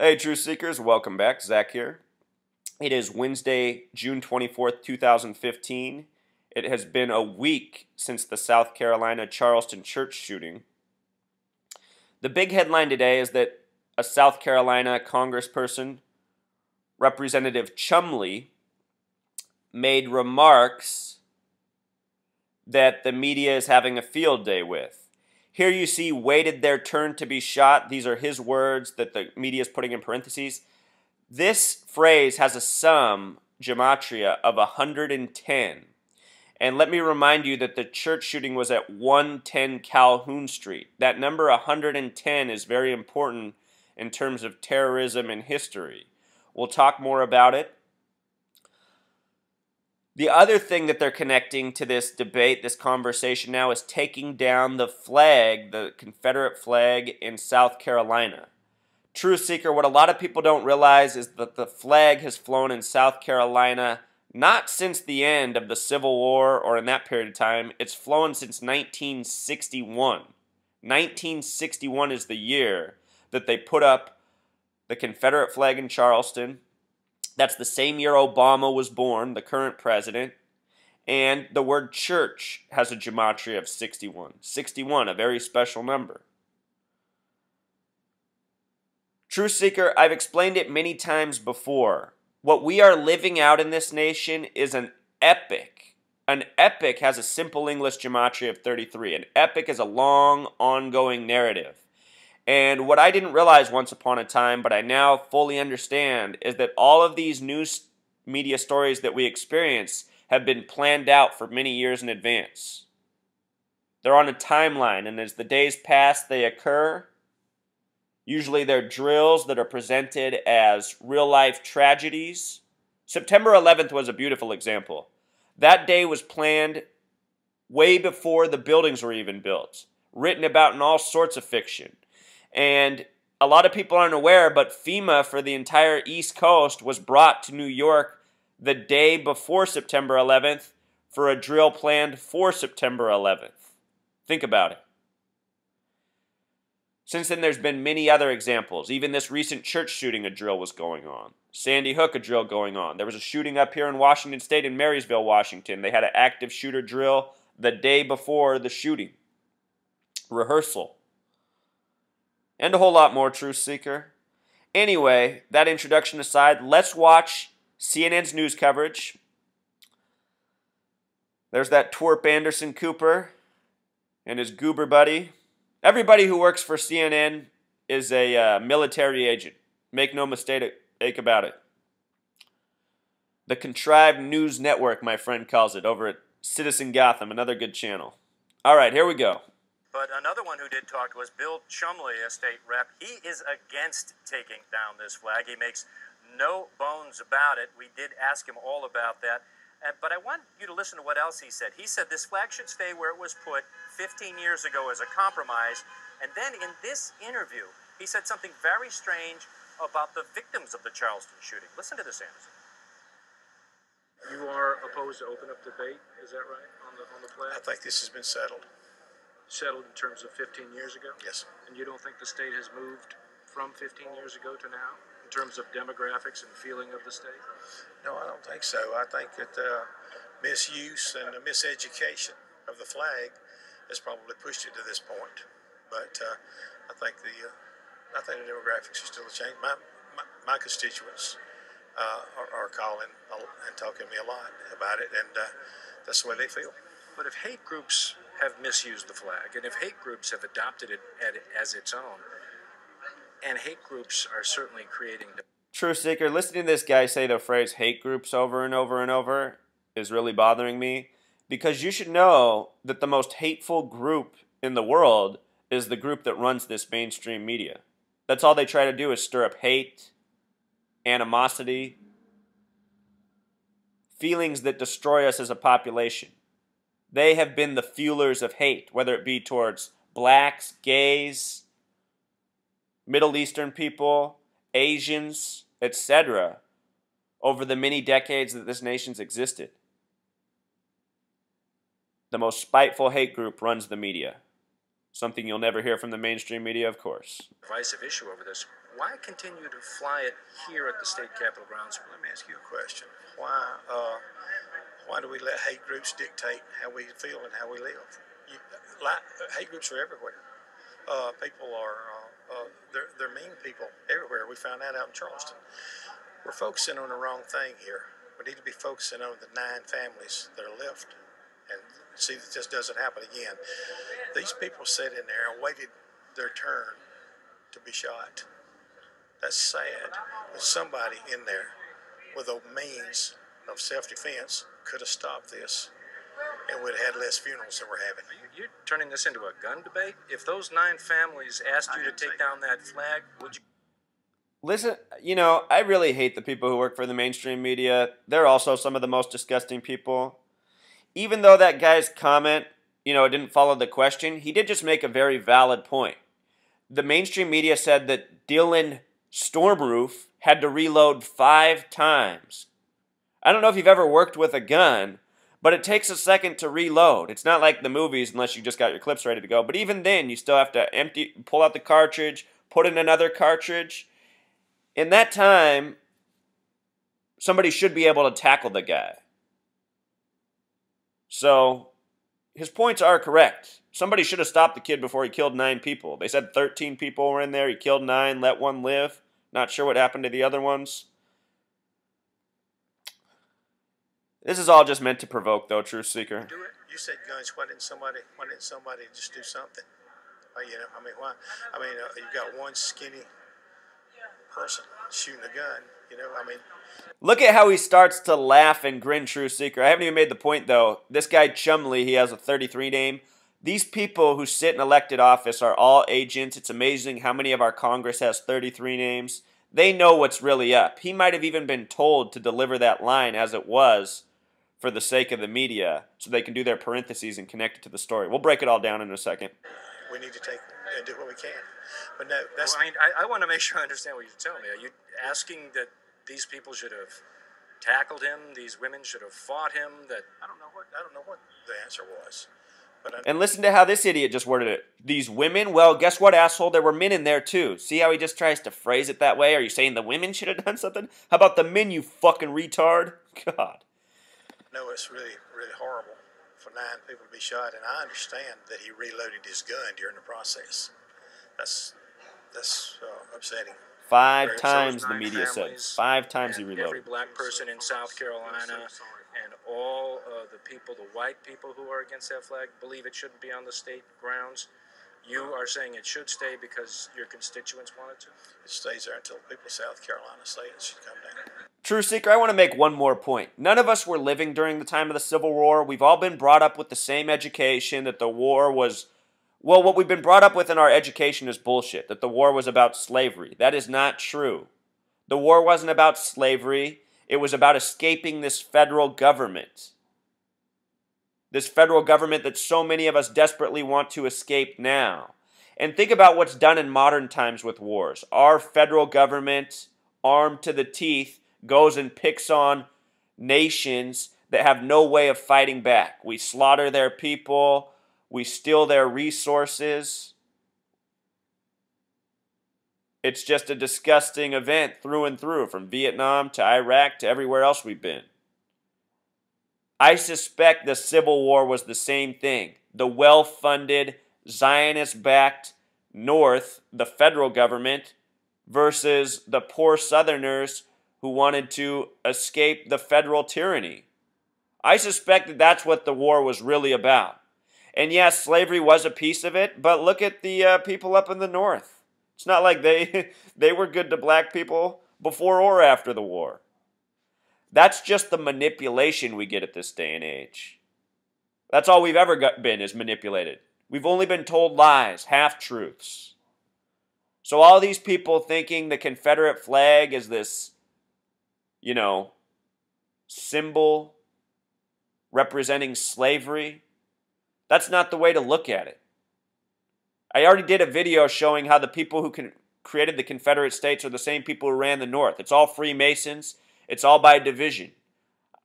Hey, Truth Seekers, welcome back. Zach here. It is Wednesday, June 24th, 2015. It has been a week since the South Carolina Charleston church shooting. The big headline today is that a South Carolina congressperson, Representative Chumley, made remarks that the media is having a field day with. Here you see, waited their turn to be shot. These are his words that the media is putting in parentheses. This phrase has a sum, gematria, of 110. And let me remind you that the church shooting was at 110 Calhoun Street. That number 110 is very important in terms of terrorism and history. We'll talk more about it. The other thing that they're connecting to this debate, this conversation now, is taking down the flag, the Confederate flag in South Carolina. Truth Seeker, what a lot of people don't realize is that the flag has flown in South Carolina not since the end of the Civil War or in that period of time. It's flown since 1961. 1961 is the year that they put up the Confederate flag in Charleston. That's the same year Obama was born, the current president. And the word church has a gematria of 61. 61, a very special number. Truth Seeker, I've explained it many times before. What we are living out in this nation is an epic. An epic has a simple English gematria of 33. An epic is a long, ongoing narrative. And what I didn't realize once upon a time, but I now fully understand, is that all of these news media stories that we experience have been planned out for many years in advance. They're on a timeline, and as the days pass, they occur. Usually they're drills that are presented as real-life tragedies. September 11th was a beautiful example. That day was planned way before the buildings were even built, written about in all sorts of fiction. And a lot of people aren't aware, but FEMA for the entire East Coast was brought to New York the day before September 11th for a drill planned for September 11th. Think about it. Since then, there's been many other examples. Even this recent church shooting, a drill was going on. Sandy Hook, a drill going on. There was a shooting up here in Washington State in Marysville, Washington. They had an active shooter drill the day before the shooting. Rehearsal. And a whole lot more, Truth Seeker. Anyway, that introduction aside, let's watch CNN's news coverage. There's that twerp Anderson Cooper and his goober buddy. Everybody who works for CNN is a military agent. Make no mistake about it. The contrived news network, my friend calls it, over at Citizen Gotham, another good channel. All right, here we go. But another one who did talk was Bill Chumley, a state rep. He is against taking down this flag. He makes no bones about it. We did ask him all about that. But I want you to listen to what else he said. He said this flag should stay where it was put 15 years ago as a compromise. And then in this interview, he said something very strange about the victims of the Charleston shooting. Listen to this, Anderson. You are opposed to open up debate, is that right, on the flag? I think this has been settled. Settled in terms of 15 years ago? Yes. And you don't think the state has moved from 15 years ago to now in terms of demographics and feeling of the state? No, I don't think so. I think that misuse and the miseducation of the flag has probably pushed it to this point. But I think the demographics are still a change. My constituents are calling and talking to me a lot about it, and that's the way they feel. But if hate groups have misused the flag, and if hate groups have adopted it as its own, and hate groups are certainly creating... Truth Seeker, listening to this guy say the phrase hate groups over and over and over is really bothering me, because you should know that the most hateful group in the world is the group that runs this mainstream media. That's all they try to do is stir up hate, animosity, feelings that destroy us as a population. They have been the fuelers of hate, whether it be towards blacks, gays, Middle Eastern people, Asians, etc., over the many decades that this nation's existed. The most spiteful hate group runs the media. Something you'll never hear from the mainstream media, of course. Divisive issue over this. Why continue to fly it here at the state capitol grounds? Let me ask you a question. Why do we let hate groups dictate how we feel and how we live? Hate groups are everywhere. People are they're mean people everywhere. We found that out in Charleston. We're focusing on the wrong thing here. We need to be focusing on the 9 families that are left and see that this doesn't happen again. These people sat in there and waited their turn to be shot. That's sad. But somebody in there with a means of self-defense could have stopped this, and we'd have had less funerals than we're having. You're turning this into a gun debate? If those 9 families asked you to take down that flag, would you? Listen, I really hate the people who work for the mainstream media. They're also some of the most disgusting people. Even though that guy's comment, didn't follow the question, he did just make a very valid point. The mainstream media said that Dylan Stormroof had to reload 5 times. I don't know if you've ever worked with a gun, but it takes a second to reload. It's not like the movies unless you just got your clips ready to go. But even then, you still have to pull out the cartridge, put in another cartridge. In that time, somebody should be able to tackle the guy. So, his points are correct. Somebody should have stopped the kid before he killed 9 people. They said 13 people were in there. He killed 9, let 1 live. Not sure what happened to the other ones. This is all just meant to provoke, though, Truth Seeker. Do it. You said guns. Why didn't somebody just do something? Why? You've got one skinny person shooting a gun. Look at how he starts to laugh and grin, Truth Seeker. I haven't even made the point, though. This guy, Chumley, he has a 33 name. These people who sit in elected office are all agents. It's amazing how many of our Congress has 33 names. They know what's really up. He might have even been told to deliver that line as it was for the sake of the media so they can do their parentheses and connect it to the story. We'll break it all down in a second. We need to take and do what we can. But no, that's... Well, I want to make sure I understand what you're telling me. Are you asking that these people should have tackled him, these women should have fought him? That I don't know what the answer was. And listen to how this idiot just worded it. These women? Well, guess what, asshole? There were men in there, too. See how he just tries to phrase it that way? Are you saying the women should have done something? How about the men, you fucking retard? God. No, it's really, really horrible for 9 people to be shot, and I understand that he reloaded his gun during the process. That's upsetting. 5 times, the media said. 5 times he reloaded. Every black person in South Carolina and all the people, the white people who are against that flag, believe it shouldn't be on the state grounds. You are saying it should stay because your constituents want it to? It stays there until the people of South Carolina say it should come down. True Seeker, I want to make one more point. None of us were living during the time of the Civil War. We've all been brought up with the same education that the war was... Well, what we've been brought up with in our education is bullshit, that the war was about slavery. That is not true. The war wasn't about slavery. It was about escaping this federal government. This federal government that so many of us desperately want to escape now. And think about what's done in modern times with wars. Our federal government, armed to the teeth, goes and picks on nations that have no way of fighting back. We slaughter their people. We steal their resources. It's just a disgusting event through and through, from Vietnam to Iraq to everywhere else we've been. I suspect the Civil War was the same thing. The well-funded, Zionist-backed North, the federal government, versus the poor Southerners who wanted to escape the federal tyranny. I suspect that that's what the war was really about. And yes, slavery was a piece of it, but look at the people up in the North. It's not like they were good to black people before or after the war. That's just the manipulation we get at this day and age. That's all we've ever been, is manipulated. We've only been told lies, half-truths. So all these people thinking the Confederate flag is this, symbol representing slavery, that's not the way to look at it. I already did a video showing how the people who created the Confederate States are the same people who ran the North. It's all Freemasons. It's all by division.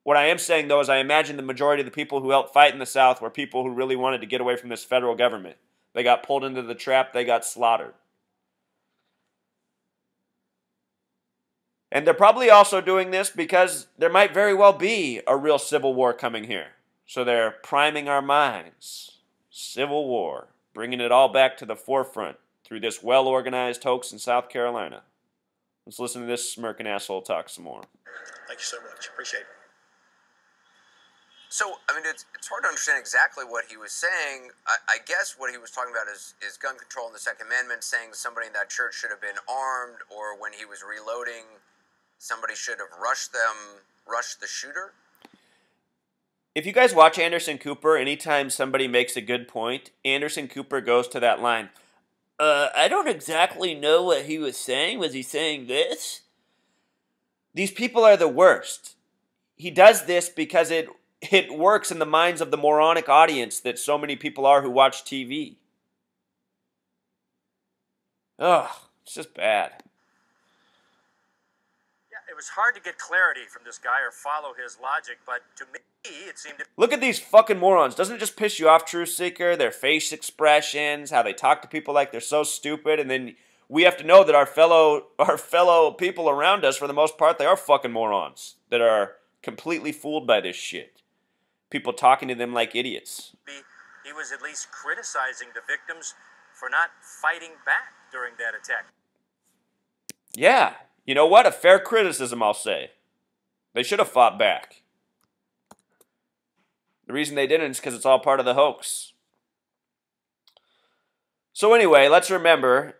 What I am saying, though, is I imagine the majority of the people who helped fight in the South were people who really wanted to get away from this federal government. They got pulled into the trap. They got slaughtered. And they're probably also doing this because there might very well be a real civil war coming here. So they're priming our minds. Civil war. Bringing it all back to the forefront through this well-organized hoax in South Carolina. Let's listen to this smirking asshole talk some more. Thank you so much. Appreciate it. So, I mean, it's hard to understand exactly what he was saying. I guess what he was talking about is gun control and the Second Amendment, saying somebody in that church should have been armed, or when he was reloading, somebody should have rushed the shooter. If you guys watch Anderson Cooper, anytime somebody makes a good point, Anderson Cooper goes to that line, I don't exactly know what he was saying. Was he saying this? These people are the worst. He does this because it works in the minds of the moronic audience that so many people are who watch TV. Ugh, it's just bad. Yeah, it was hard to get clarity from this guy or follow his logic, but to me, it seemed to... Look at these fucking morons. Doesn't it just piss you off, Truth Seeker? Their face expressions, how they talk to people like they're so stupid, and then we have to know that our fellow people around us, for the most part, they are fucking morons that are completely fooled by this shit. People talking to them like idiots. He was at least criticizing the victims for not fighting back during that attack. Yeah, you know what? A fair criticism, I'll say. They should have fought back. The reason they didn't is because it's all part of the hoax. So anyway, let's remember,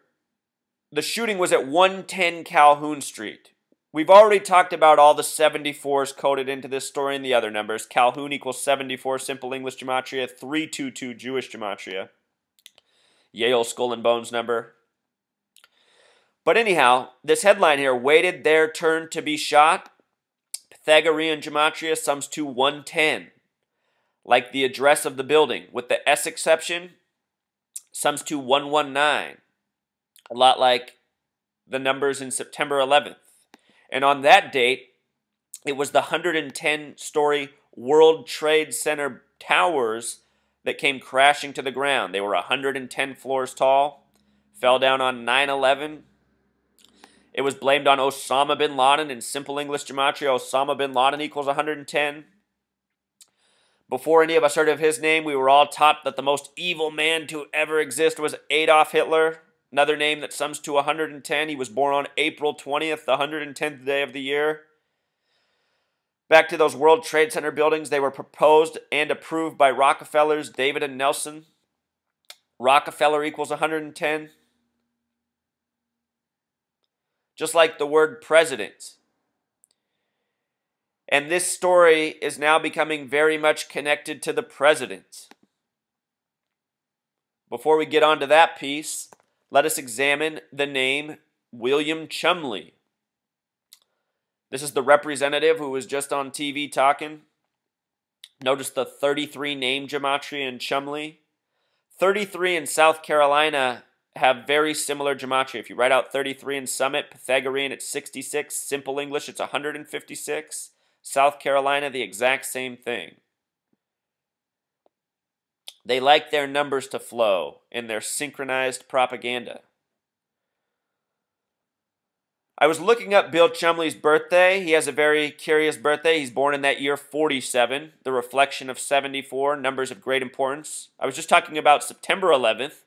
the shooting was at 110 Calhoun Street. We've already talked about all the 74s coded into this story and the other numbers. Calhoun equals 74, Simple English Gematria, 322 Jewish Gematria. Yale Skull and Bones number. But anyhow, this headline here, waited their turn to be shot. Pythagorean Gematria sums to 110. Like the address of the building. With the S exception, sums to 119. A lot like the numbers in September 11th. And on that date, it was the 110-story World Trade Center towers that came crashing to the ground. They were 110 floors tall, fell down on 9/11. It was blamed on Osama bin Laden. In Simple English Gematria, Osama bin Laden equals 110. Before any of us heard of his name, we were all taught that the most evil man to ever exist was Adolf Hitler. Another name that sums to 110. He was born on April 20th, the 110th day of the year. Back to those World Trade Center buildings. They were proposed and approved by Rockefellers, David and Nelson. Rockefeller equals 110. Just like the word president. And this story is now becoming very much connected to the president. Before we get on to that piece, let us examine the name William Chumley. This is the representative who was just on TV talking. Notice the 33 name gematria in Chumley. 33 in South Carolina have very similar gematria. If you write out 33 in Summit, Pythagorean it's 66, Simple English it's 156. South Carolina, the exact same thing. They like their numbers to flow in their synchronized propaganda. I was looking up Bill Chumley's birthday. He has a very curious birthday. He's born in that year 47, the reflection of 74, numbers of great importance. I was just talking about September 11th.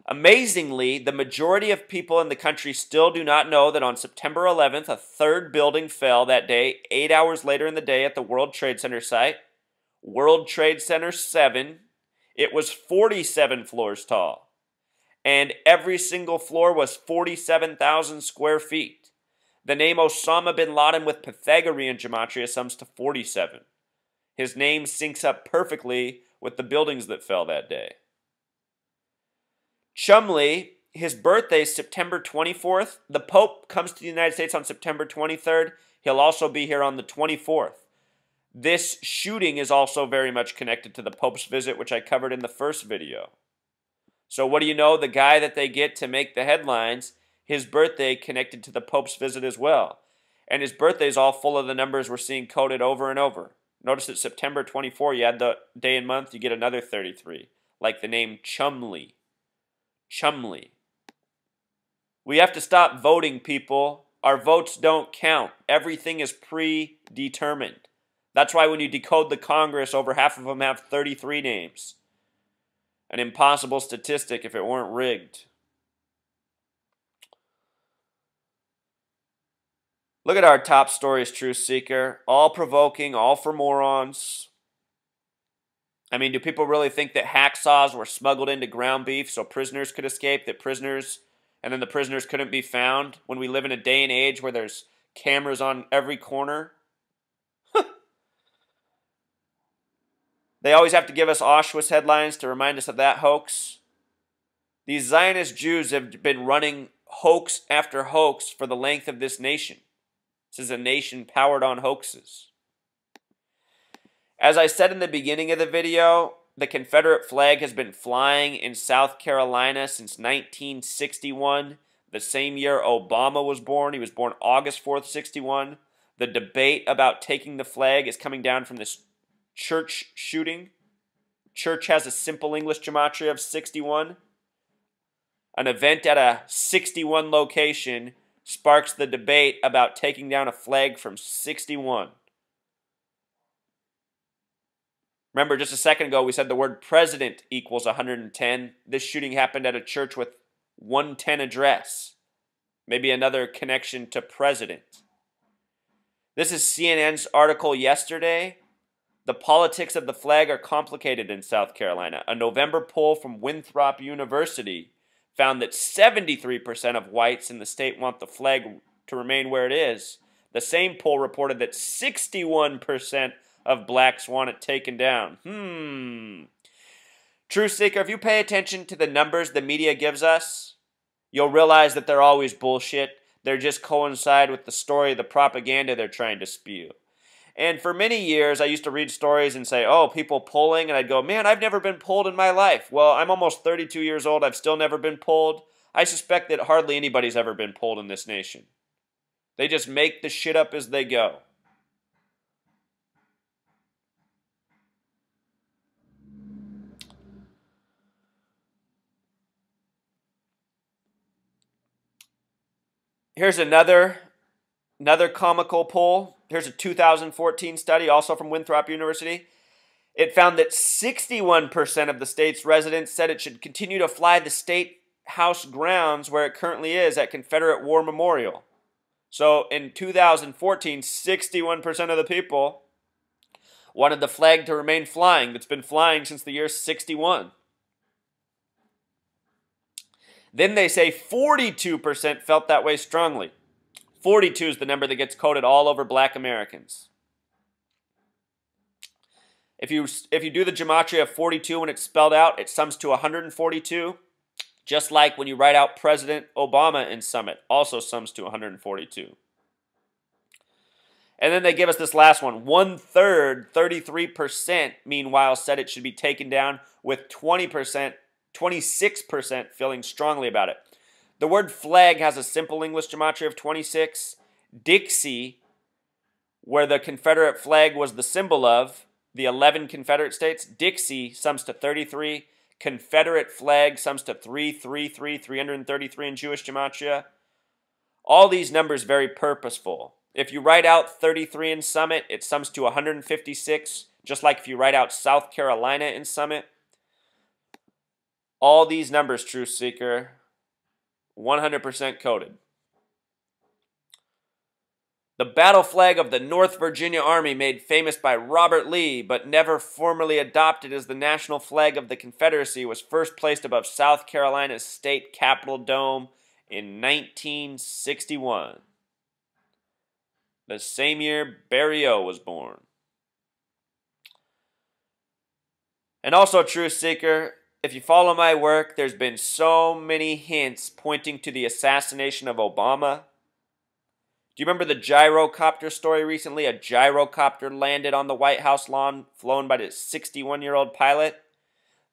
Amazingly, the majority of people in the country still do not know that on September 11th, a third building fell that day, 8 hours later in the day at the World Trade Center site. World Trade Center 7. It was 47 floors tall. And every single floor was 47,000 square feet. The name Osama bin Laden with Pythagorean gematria sums to 47. His name syncs up perfectly with the buildings that fell that day. Chumley, his birthday is September 24th. The Pope comes to the United States on September 23rd. He'll also be here on the 24th. This shooting is also very much connected to the Pope's visit, which I covered in the first video. So what do you know? The guy that they get to make the headlines, his birthday connected to the Pope's visit as well. And his birthday is all full of the numbers we're seeing coded over and over. Notice that September 24, you add the day and month, you get another 33. Like the name Chumley. Chumley. We have to stop voting, people, Our votes don't count. Everything is predetermined. That's why when you decode the Congress, over half of them have 33 names. An impossible statistic if it weren't rigged. Look at our top stories, Truth Seeker. All provoking, all for morons. I mean, do people really think that hacksaws were smuggled into ground beef so prisoners could escape? And then the prisoners couldn't be found when we live in a day and age where there's cameras on every corner? They always have to give us Auschwitz headlines to remind us of that hoax. These Zionist Jews have been running hoax after hoax for the length of this nation. This is a nation powered on hoaxes. As I said in the beginning of the video, the Confederate flag has been flying in South Carolina since 1961, the same year Obama was born. He was born August 4th, 61. The debate about taking the flag is coming down from this church shooting. Church has a simple English gematria of 61. An event at a 61 location sparks the debate about taking down a flag from 61. Remember, just a second ago, we said the word president equals 110. This shooting happened at a church with 110 address. Maybe another connection to president. This is CNN's article yesterday. The politics of the flag are complicated in South Carolina. A November poll from Winthrop University found that 73% of whites in the state want the flag to remain where it is. The same poll reported that 61% of blacks want it taken down. Truth Seeker, if you pay attention to the numbers the media gives us, you'll realize that they're always bullshit. They just coincide with the story, the propaganda they're trying to spew. And for many years, I used to read stories and say, oh, people polling, and I'd go, man, I've never been polled in my life. Well, I'm almost 32 years old. I've still never been polled. I suspect that hardly anybody's ever been polled in this nation. They just make the shit up as they go. Here's another comical poll. Here's a 2014 study, also from Winthrop University. It found that 61% of the state's residents said it should continue to fly the state house grounds where it currently is at Confederate War Memorial. So in 2014, 61% of the people wanted the flag to remain flying. That's been flying since the year 61. Then they say 42% felt that way strongly. 42 is the number that gets coded all over black Americans. If you do the gematria of 42 when it's spelled out, it sums to 142. Just like when you write out President Obama in Summit, also sums to 142. And then they give us this last one. 1/3, 33%, meanwhile, said it should be taken down, with 26% feeling strongly about it. The word flag has a simple English gematria of 26. Dixie, where the Confederate flag was the symbol of the 11 Confederate states, Dixie sums to 33. Confederate flag sums to 333 in Jewish gematria. All these numbers very purposeful. If you write out 33 in Summit, it sums to 156, just like if you write out South Carolina in Summit. All these numbers, Truth Seeker, 100% coded. The battle flag of the North Virginia Army, made famous by Robert Lee, but never formally adopted as the national flag of the Confederacy, was first placed above South Carolina's state capitol dome in 1961. The same year Barry-O was born. And also, Truth Seeker, if you follow my work, there's been so many hints pointing to the assassination of Obama. Do you remember the Gyrocopter story recently? A Gyrocopter landed on the White House lawn, flown by the 61-year-old pilot.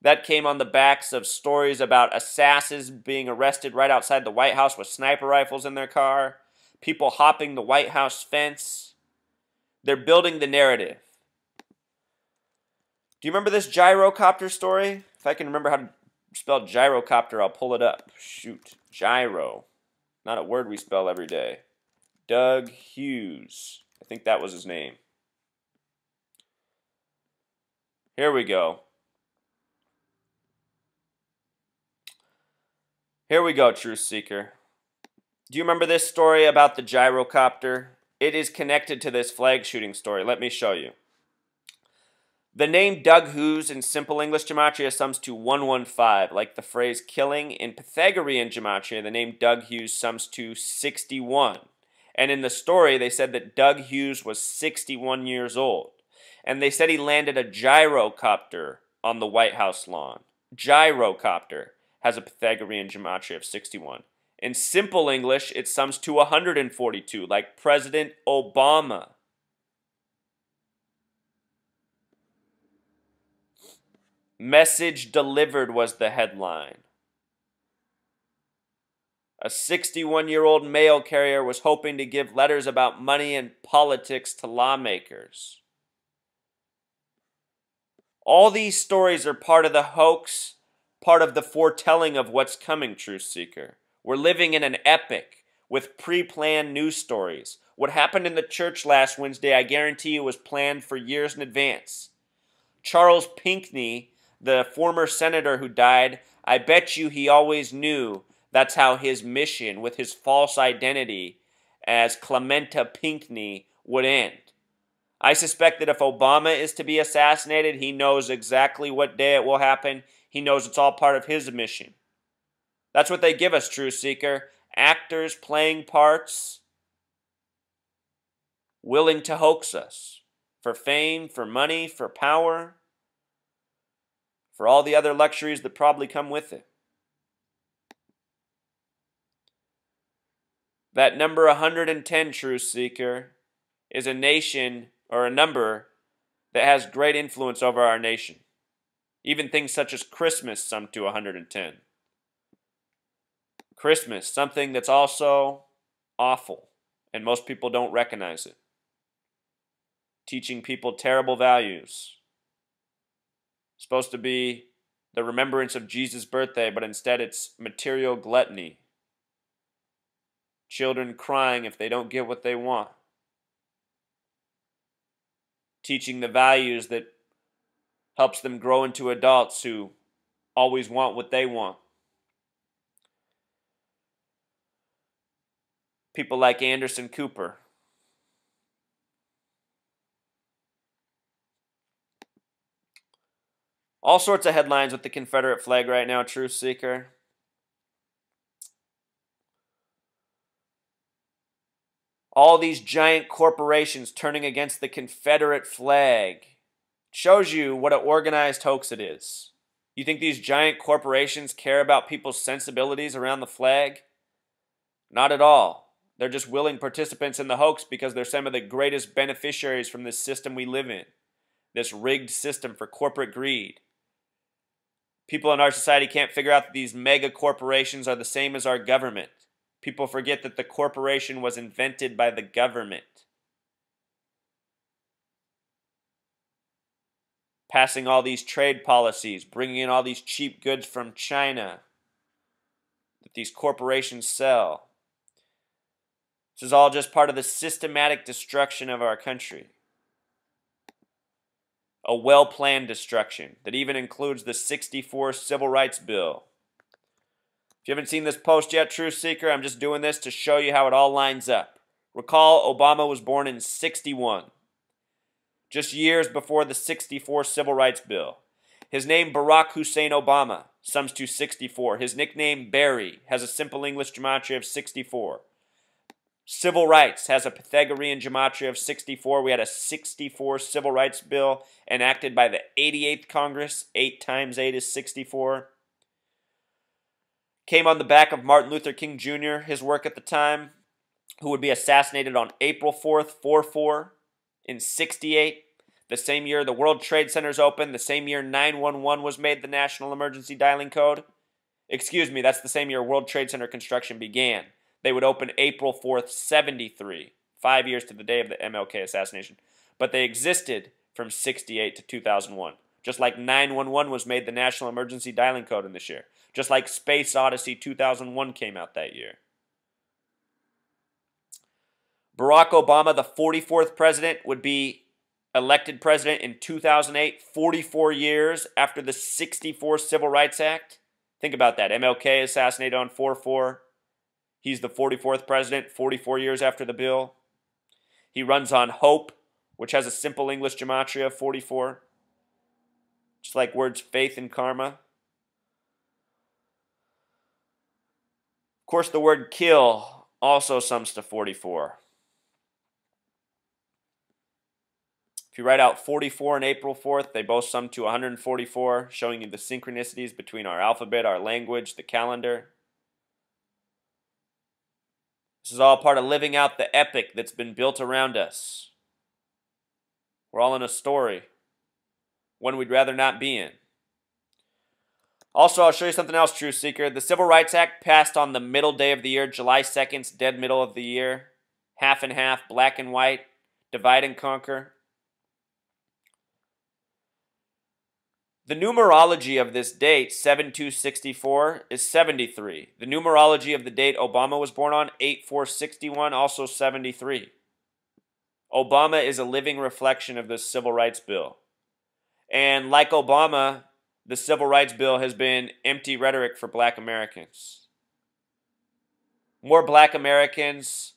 That came on the backs of stories about assassins being arrested right outside the White House with sniper rifles in their car, people hopping the White House fence. They're building the narrative. Do you remember this Gyrocopter story? If I can remember how to spell Gyrocopter, I'll pull it up. Shoot. Gyro. Not a word we spell every day. Doug Hughes. I think that was his name. Here we go. Here we go, Truth Seeker. Do you remember this story about the gyrocopter? It is connected to this flag shooting story. Let me show you. The name Doug Hughes in Simple English Gematria sums to 115, like the phrase killing. In Pythagorean Gematria, the name Doug Hughes sums to 61. And in the story, they said that Doug Hughes was 61 years old. And they said he landed a gyrocopter on the White House lawn. Gyrocopter has a Pythagorean Gematria of 61. In Simple English, it sums to 142, like President Obama. Message delivered was the headline. A 61-year-old mail carrier was hoping to give letters about money and politics to lawmakers. All these stories are part of the hoax, part of the foretelling of what's coming, Truth Seeker. We're living in an epic with pre-planned news stories. What happened in the church last Wednesday, I guarantee you, was planned for years in advance. Charles Pinckney, the former senator who died, I bet you he always knew that's how his mission with his false identity as Clementa Pinckney would end. I suspect that if Obama is to be assassinated, he knows exactly what day it will happen. He knows it's all part of his mission. That's what they give us, Truth Seeker. Actors playing parts, willing to hoax us for fame, for money, for power, for all the other luxuries that probably come with it. That number 110, Truth Seeker, is a nation or a number that has great influence over our nation. Even things such as Christmas sum to 110. Christmas, something that's also awful, and most people don't recognize it. Teaching people terrible values. Supposed to be the remembrance of Jesus' birthday, but instead it's material gluttony. Children crying if they don't get what they want. Teaching the values that helps them grow into adults who always want what they want. People like Anderson Cooper. All sorts of headlines with the Confederate flag right now, Truth Seeker. All these giant corporations turning against the Confederate flag. Shows you what an organized hoax it is. You think these giant corporations care about people's sensibilities around the flag? Not at all. They're just willing participants in the hoax because they're some of the greatest beneficiaries from this system we live in. This rigged system for corporate greed. People in our society can't figure out that these mega corporations are the same as our government. People forget that the corporation was invented by the government. Passing all these trade policies, bringing in all these cheap goods from China that these corporations sell. This is all just part of the systematic destruction of our country. A well-planned destruction that even includes the '64 Civil Rights Bill. If you haven't seen this post yet, Truth Seeker, I'm just doing this to show you how it all lines up. Recall, Obama was born in '61, just years before the '64 Civil Rights Bill. His name, Barack Hussein Obama, sums to 64. His nickname, Barry, has a simple English gematria of 64. Civil rights has a Pythagorean gematria of 64. We had a 64 Civil Rights Bill enacted by the 88th Congress. 8 times 8 is 64. Came on the back of Martin Luther King Jr., his work at the time, who would be assassinated on April 4th, 4/4 in 68. The same year the World Trade Centers opened, the same year 911 was made the National Emergency Dialing Code. Excuse me, that's the same year World Trade Center construction began. They would open April 4th, 73, 5 years to the day of the MLK assassination. But they existed from 68 to 2001. Just like 911 was made the National Emergency Dialing Code in this year. Just like Space Odyssey 2001 came out that year. Barack Obama, the 44th president, would be elected president in 2008, 44 years after the 64 Civil Rights Act. Think about that. MLK assassinated on 4/4. He's the 44th president, 44 years after the bill. He runs on hope, which has a simple English gematria of 44. Just like words faith and karma. Of course, the word kill also sums to 44. If you write out 44 and April 4th, they both sum to 144, showing you the synchronicities between our alphabet, our language, the calendar. This is all part of living out the epic that's been built around us. We're all in a story, one we'd rather not be in. Also, I'll show you something else, Truth Seeker. The Civil Rights Act passed on the middle day of the year, July 2nd, dead middle of the year. Half and half, black and white, divide and conquer. The numerology of this date, 7264, is 73. The numerology of the date Obama was born on, 8461, also 73. Obama is a living reflection of this Civil Rights Bill. And like Obama, the Civil Rights Bill has been empty rhetoric for black Americans. More black Americans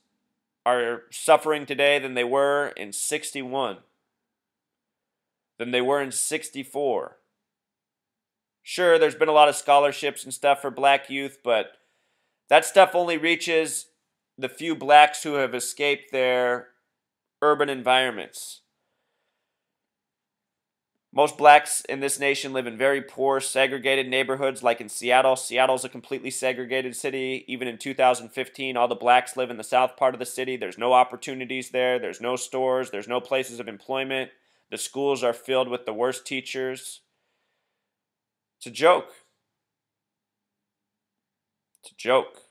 are suffering today than they were in 61, than they were in 64. Sure, there's been a lot of scholarships and stuff for black youth, but that stuff only reaches the few blacks who have escaped their urban environments. Most blacks in this nation live in very poor, segregated neighborhoods like in Seattle. Seattle's a completely segregated city. Even in 2015, all the blacks live in the south part of the city. There's no opportunities there. There's no stores. There's no places of employment. The schools are filled with the worst teachers. It's a joke. It's a joke.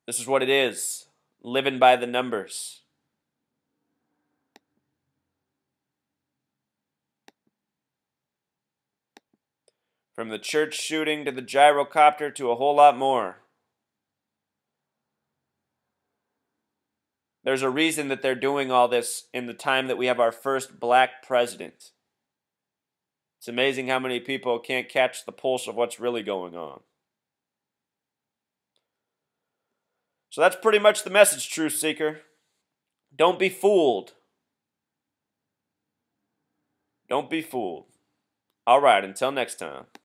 This is what it is, living by the numbers. From the church shooting to the gyrocopter to a whole lot more. There's a reason that they're doing all this in the time that we have our first black president. It's amazing how many people can't catch the pulse of what's really going on. So that's pretty much the message, Truth Seeker. Don't be fooled. Don't be fooled. All right, until next time.